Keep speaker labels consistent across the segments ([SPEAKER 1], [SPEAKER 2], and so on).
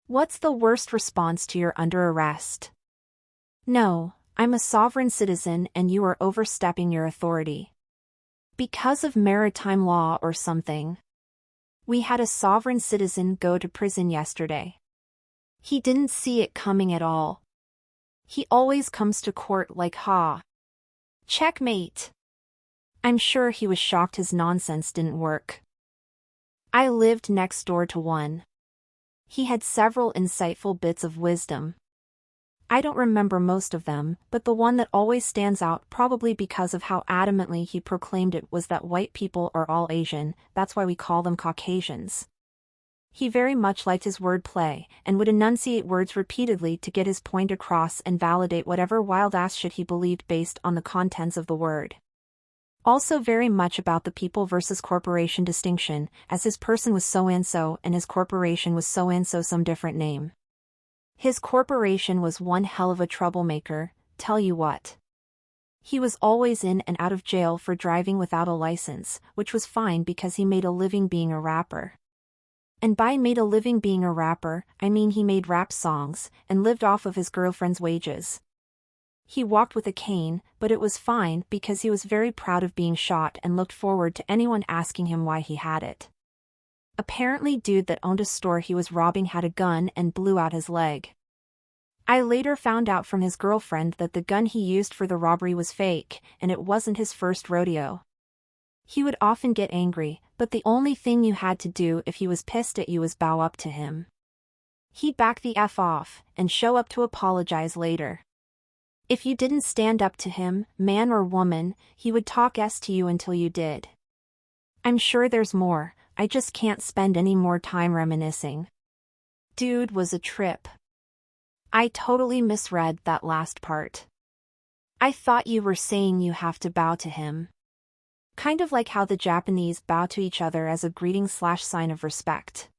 [SPEAKER 1] What's the worst response to "you're under arrest"? No, I'm a sovereign citizen and you are overstepping your authority. Because of maritime law or something. We had a sovereign citizen go to prison yesterday. He didn't see it coming at all. He always comes to court like ha. Checkmate. I'm sure he was shocked his nonsense didn't work. I lived next door to one. He had several insightful bits of wisdom. I don't remember most of them, but the one that always stands out, probably because of how adamantly he proclaimed it, was that white people are all Asian, that's why we call them Caucasians. He very much liked his word play, and would enunciate words repeatedly to get his point across and validate whatever wild-ass shit he believed based on the contents of the word. Also very much about the people versus corporation distinction, as his person was so-and-so and his corporation was so-and-so some different name. His corporation was one hell of a troublemaker, tell you what. He was always in and out of jail for driving without a license, which was fine because he made a living being a rapper. And by made a living being a rapper, I mean he made rap songs, and lived off of his girlfriend's wages. He walked with a cane, but it was fine because he was very proud of being shot and looked forward to anyone asking him why he had it. Apparently dude that owned a store he was robbing had a gun and blew out his leg. I later found out from his girlfriend that the gun he used for the robbery was fake, and it wasn't his first rodeo. He would often get angry, but the only thing you had to do if he was pissed at you was bow up to him. He'd back the F off, and show up to apologize later. If you didn't stand up to him, man or woman, he would talk S to you until you did. I'm sure there's more, I just can't spend any more time reminiscing. Dude was a trip. I totally misread that last part. I thought you were saying you have to bow to him. Kind of like how the Japanese bow to each other as a greeting/sign of respect.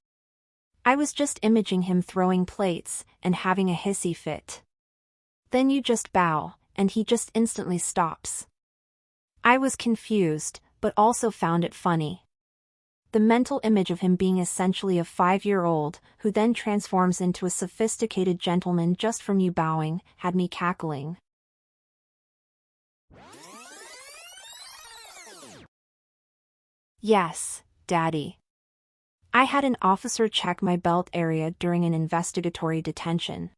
[SPEAKER 1] I was just imagining him throwing plates and having a hissy fit. Then you just bow, and he just instantly stops. I was confused, but also found it funny. The mental image of him being essentially a 5-year-old, who then transforms into a sophisticated gentleman just from you bowing, had me cackling. Yes, Daddy. I had an officer check my belt area during an investigatory detention.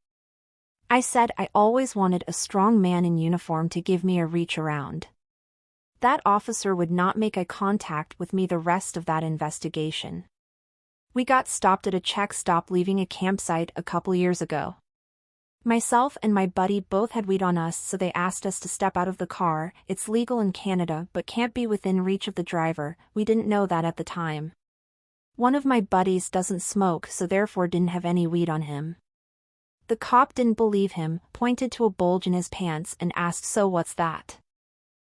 [SPEAKER 1] I said I always wanted a strong man in uniform to give me a reach around. That officer would not make eye contact with me the rest of that investigation. We got stopped at a check stop leaving a campsite a couple years ago. Myself and my buddy both had weed on us, so they asked us to step out of the car. It's legal in Canada but can't be within reach of the driver. We didn't know that at the time. One of my buddies doesn't smoke, so therefore didn't have any weed on him. The cop didn't believe him, pointed to a bulge in his pants and asked, "So what's that?"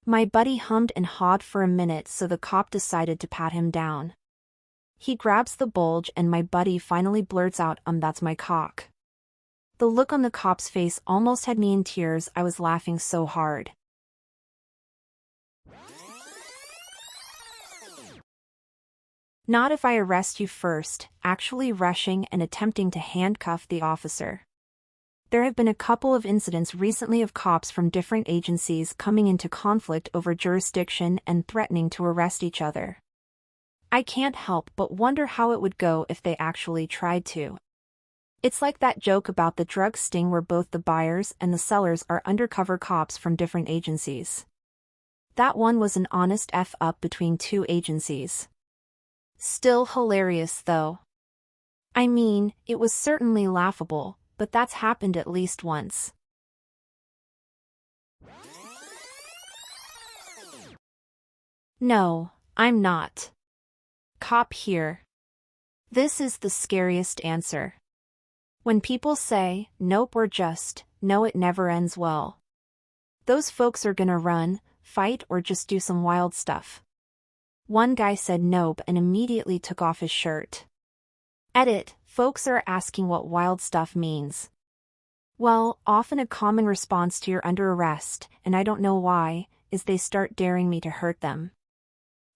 [SPEAKER 1] My buddy hummed and hawed for a minute, so the cop decided to pat him down. He grabs the bulge and my buddy finally blurts out, "That's my cock." The look on the cop's face almost had me in tears. I was laughing so hard. Not if I arrest you first, actually rushing and attempting to handcuff the officer. There have been a couple of incidents recently of cops from different agencies coming into conflict over jurisdiction and threatening to arrest each other. I can't help but wonder how it would go if they actually tried to. It's like that joke about the drug sting where both the buyers and the sellers are undercover cops from different agencies. That one was an honest F-up between two agencies. Still hilarious though. I mean, it was certainly laughable, but that's happened at least once. No, I'm not. Cop here. This is the scariest answer. When people say, "Nope," or just, "No," it never ends well. Those folks are gonna run, fight, or just do some wild stuff. One guy said nope and immediately took off his shirt. Edit, folks are asking what wild stuff means. Well, often a common response to "you're under arrest," and I don't know why, is they start daring me to hurt them.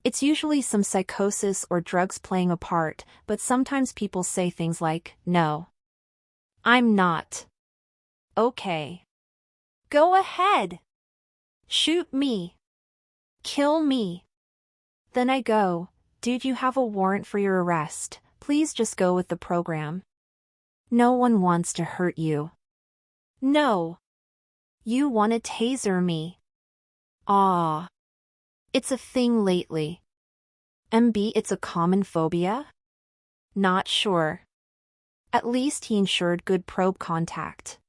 [SPEAKER 1] It's usually some psychosis or drugs playing a part, but sometimes people say things like, "No. I'm not. Okay. Go ahead. Shoot me. Kill me. Then I go, dude, you have a warrant for your arrest, please just go with the program. No one wants to hurt you. No. You wanna taser me. Ah. It's a thing lately. MB, it's a common phobia? Not sure. At least he ensured good probe contact.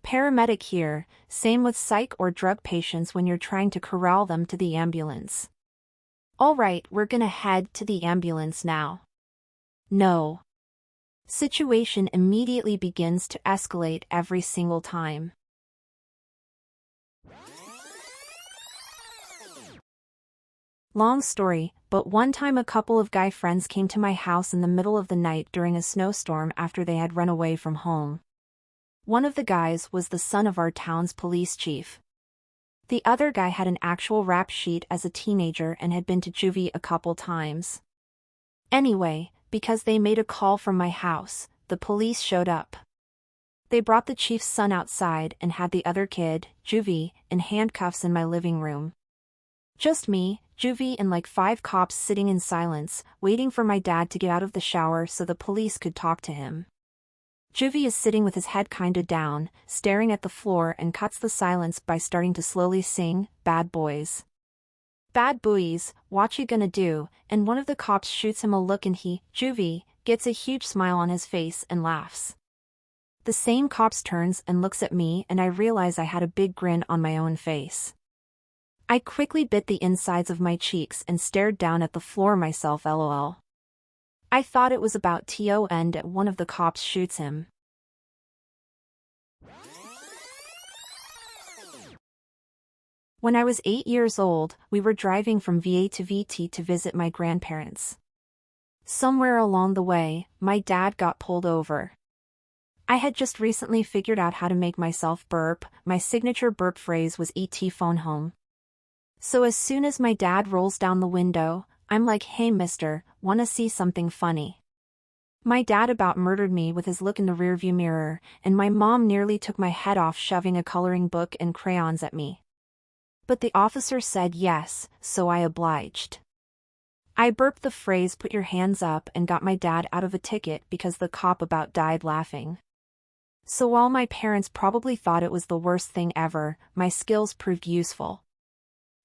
[SPEAKER 1] Paramedic here, same with psych or drug patients when you're trying to corral them to the ambulance. Alright, we're gonna head to the ambulance now. No. Situation immediately begins to escalate every single time. Long story, but one time a couple of guy friends came to my house in the middle of the night during a snowstorm after they had run away from home. One of the guys was the son of our town's police chief. The other guy had an actual rap sheet as a teenager and had been to juvie a couple times. Anyway, because they made a call from my house, the police showed up. They brought the chief's son outside and had the other kid, juvie, in handcuffs in my living room. Just me, juvie, and like 5 cops sitting in silence, waiting for my dad to get out of the shower so the police could talk to him. Juvie is sitting with his head kinda down, staring at the floor, and cuts the silence by starting to slowly sing, "Bad Boys. Bad Boys, what you gonna do?" And one of the cops shoots him a look and he, juvie, gets a huge smile on his face and laughs. The same cops turns and looks at me and I realize I had a big grin on my own face. I quickly bit the insides of my cheeks and stared down at the floor myself, lol. I thought it was about to end at one of the cops shoots him. When I was 8 years old, we were driving from VA to VT to visit my grandparents. Somewhere along the way, my dad got pulled over. I had just recently figured out how to make myself burp. My signature burp phrase was "ET phone home." So as soon as my dad rolls down the window, I'm like, "Hey mister, wanna see something funny?" My dad about murdered me with his look in the rearview mirror, and my mom nearly took my head off shoving a coloring book and crayons at me. But the officer said yes, so I obliged. I burped the phrase "put your hands up" and got my dad out of a ticket because the cop about died laughing. So while my parents probably thought it was the worst thing ever, my skills proved useful.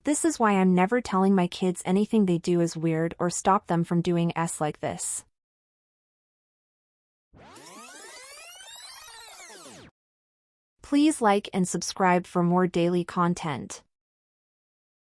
[SPEAKER 1] This is why I'm never telling my kids anything they do is weird or stop them from doing s like this. Please like and subscribe for more daily content.